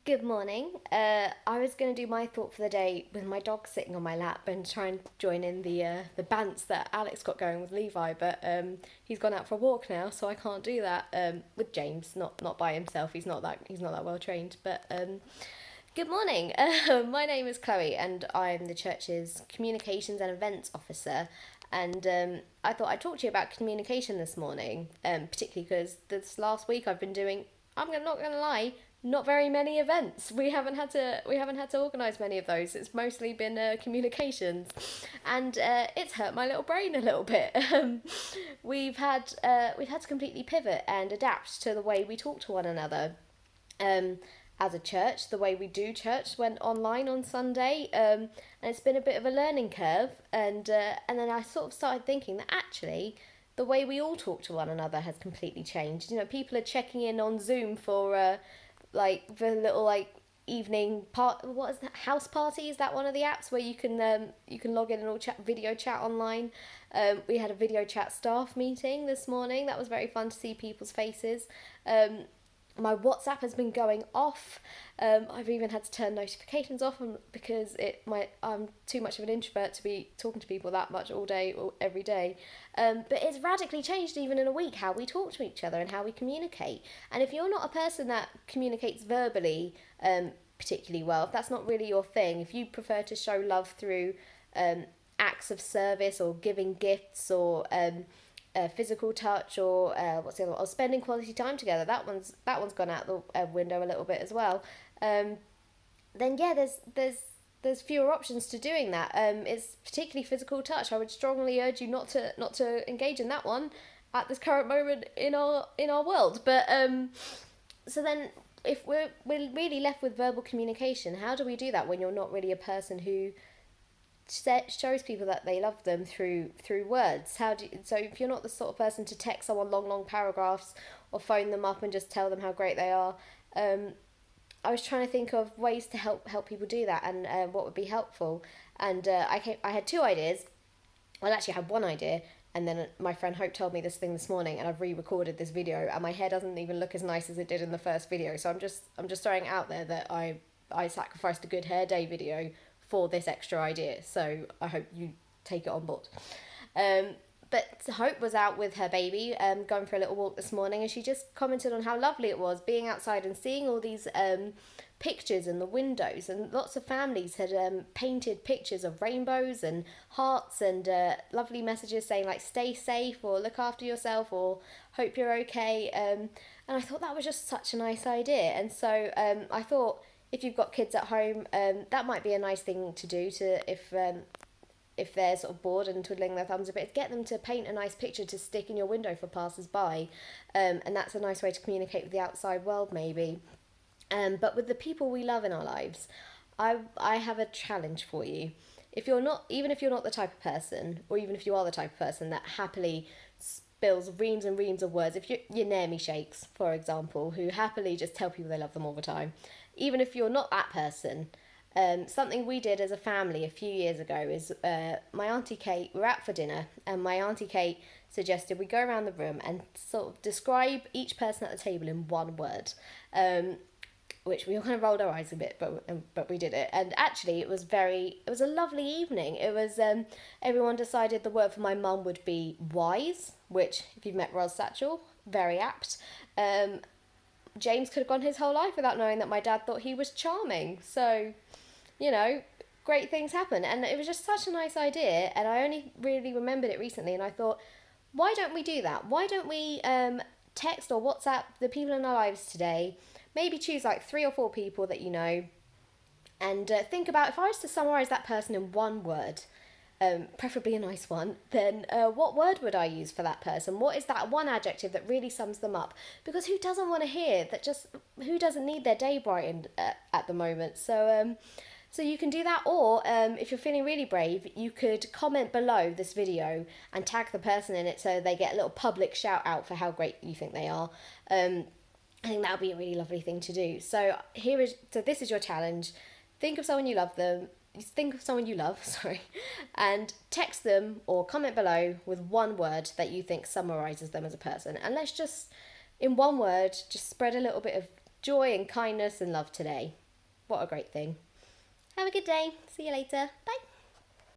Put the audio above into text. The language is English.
Good morning. I was going to do my thought for the day with my dog sitting on my lap and try and join in the bants that Alex got going with Levi, but he's gone out for a walk now, so I can't do that with James. Not by himself. He's not that well trained. But good morning. My name is Chloe, and I'm the church's communications and events officer. And I thought I'd talk to you about communication this morning, particularly because this last week I've been doing. Not gonna lie, not very many events. We haven't had to organise many of those. It's mostly been communications, and it's hurt my little brain a little bit. We've had to completely pivot and adapt to the way we talk to one another. Um, as a church, the way we do church went online on Sunday, and it's been a bit of a learning curve. And then I sort of started thinking that actually the way we all talk to one another has completely changed. People are checking in on Zoom for like the little like evening part. What is that? House party? Is that one of the apps where you can log in and all video chat online? We had a video chat staff meeting this morning. That was very fun to see people's faces. My WhatsApp has been going off. I've even had to turn notifications off because I'm too much of an introvert to be talking to people that much all day or every day. But it's radically changed even in a week how we talk to each other and how we communicate. And if you're not a person that communicates verbally particularly well, if that's not really your thing, if you prefer to show love through um, acts of service or giving gifts or physical touch or what's the other one? Or spending quality time together. That one's gone out the window a little bit as well. Um, then yeah, there's fewer options to doing that. It's particularly physical touch. I would strongly urge you not to engage in that one at this current moment in our world. But so then if we're really left with verbal communication, how do we do that when you're not really a person who shows people that they love them through words? So if you're not the sort of person to text someone long paragraphs or phone them up and just tell them how great they are, um, I was trying to think of ways to help people do that and what would be helpful. And I had two ideas. Well, actually, I had one idea, and then my friend Hope told me this thing this morning, and I've re-recorded this video, and my hair doesn't even look as nice as it did in the first video. So I'm just throwing it out there that I sacrificed a good hair day video for this extra idea. So I hope you take it on board. Um, but Hope was out with her baby, going for a little walk this morning, and she just commented on how lovely it was being outside and seeing all these pictures in the windows. And lots of families had painted pictures of rainbows and hearts and lovely messages saying, like, stay safe or look after yourself or hope you're okay. And I thought that was just such a nice idea. And so I thought if you've got kids at home, that might be a nice thing to do to if they're sort of bored and twiddling their thumbs a bit, get them to paint a nice picture to stick in your window for passers-by. And that's a nice way to communicate with the outside world, maybe. But with the people we love in our lives, I have a challenge for you. Even if you're not the type of person, or even if you are the type of person that happily spills reams and reams of words, if you're near me shakes, for example, who happily just tell people they love them all the time, even if you're not that person, something we did as a family a few years ago is my Auntie Kate, we were out for dinner, and my Auntie Kate suggested we go around the room and sort of describe each person at the table in one word. Which we all kind of rolled our eyes a bit, but we did it. And actually, it was a lovely evening. It was everyone decided the word for my mum would be wise, which if you've met Ros Satchel, very apt. James could have gone his whole life without knowing that my dad thought he was charming. So, you know, great things happen. And it was just such a nice idea. And I only really remembered it recently. And I thought, why don't we do that? Why don't we text or WhatsApp the people in our lives today? Maybe choose like three or four people that you know and think about if I was to summarise that person in one word, preferably a nice one, then what word would I use for that person? What is that one adjective that really sums them up? Because who doesn't want to hear that? Who doesn't need their day brightened at the moment? So you can do that, or if you're feeling really brave, you could comment below this video and tag the person in it so they get a little public shout out for how great you think they are. I think that would be a really lovely thing to do. So this is your challenge. Think of someone you love them. Think of someone you love, sorry, and text them or comment below with one word that you think summarises them as a person. And let's just, in one word, just spread a little bit of joy and kindness and love today. What a great thing. Have a good day. See you later. Bye.